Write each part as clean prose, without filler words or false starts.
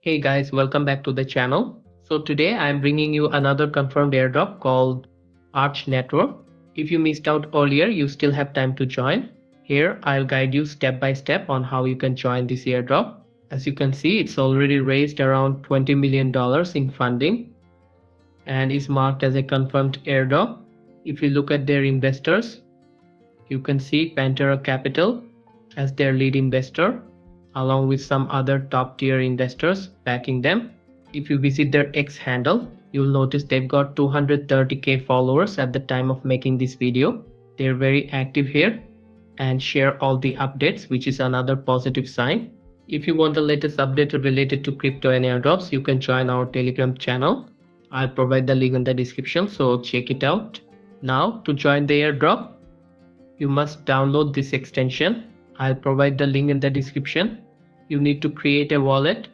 Hey guys, welcome back to the channel. So today I'm bringing you another confirmed airdrop called Arch Network. If you missed out earlier, you still have time to join. Here I'll guide you step by step on how you can join this airdrop. As you can see, it's already raised around $20 million in funding and is marked as a confirmed airdrop. If you look at their investors, you can see Pantera Capital as their lead investor, along with some other top tier investors backing them. If you visit their X handle, you'll notice they've got 230k followers at the time of making this video. They're very active here and share all the updates, which is another positive sign. If you want the latest update related to crypto and airdrops, you can join our Telegram channel. I'll provide the link in the description, so check it out. Now to join the airdrop, you must download this extension. I'll provide the link in the description. You need to create a wallet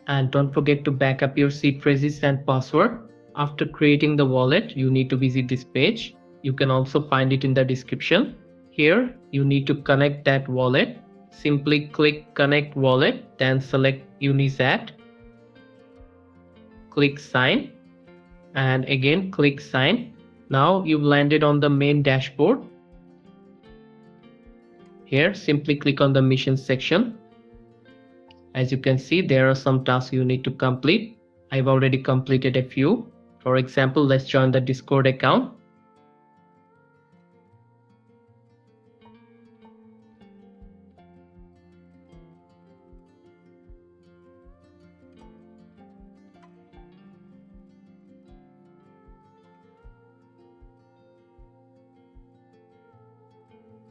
and don't forget to back up your seed phrases and password. After creating the wallet, you need to visit this page. You can also find it in the description. Here, you need to connect that wallet. Simply click Connect Wallet, then select Unisat. Click Sign and again click Sign. Now you've landed on the main dashboard. Here, simply click on the missions section. As you can see, there are some tasks you need to complete. I've already completed a few. For example, let's join the Discord account.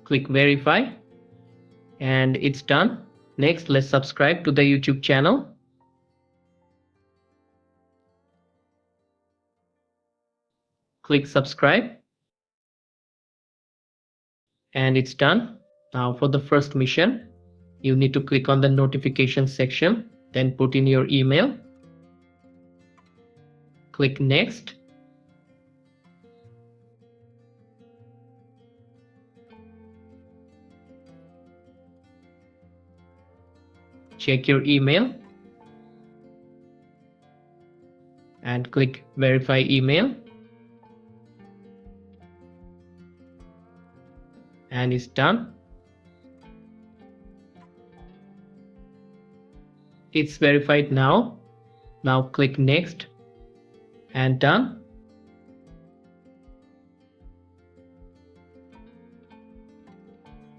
Click Verify and it's done. Next, let's subscribe to the YouTube channel. Click subscribe and it's done. Now for the first mission, you need to click on the notification section, then put in your email. Click next. Check your email and click verify email and it's done. It's verified now. Now click next and done.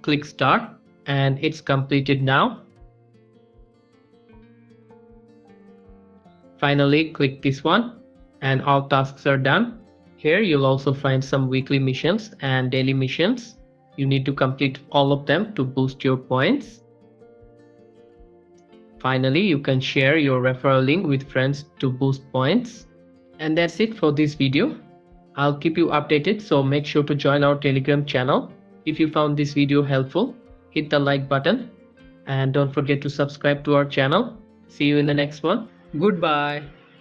Click start and it's completed now. Finally, click this one and all tasks are done. Here you'll also find some weekly missions and daily missions. You need to complete all of them to boost your points. Finally, you can share your referral link with friends to boost points. And that's it for this video. I'll keep you updated, so make sure to join our Telegram channel. If you found this video helpful, hit the like button and don't forget to subscribe to our channel. See you in the next one. Goodbye.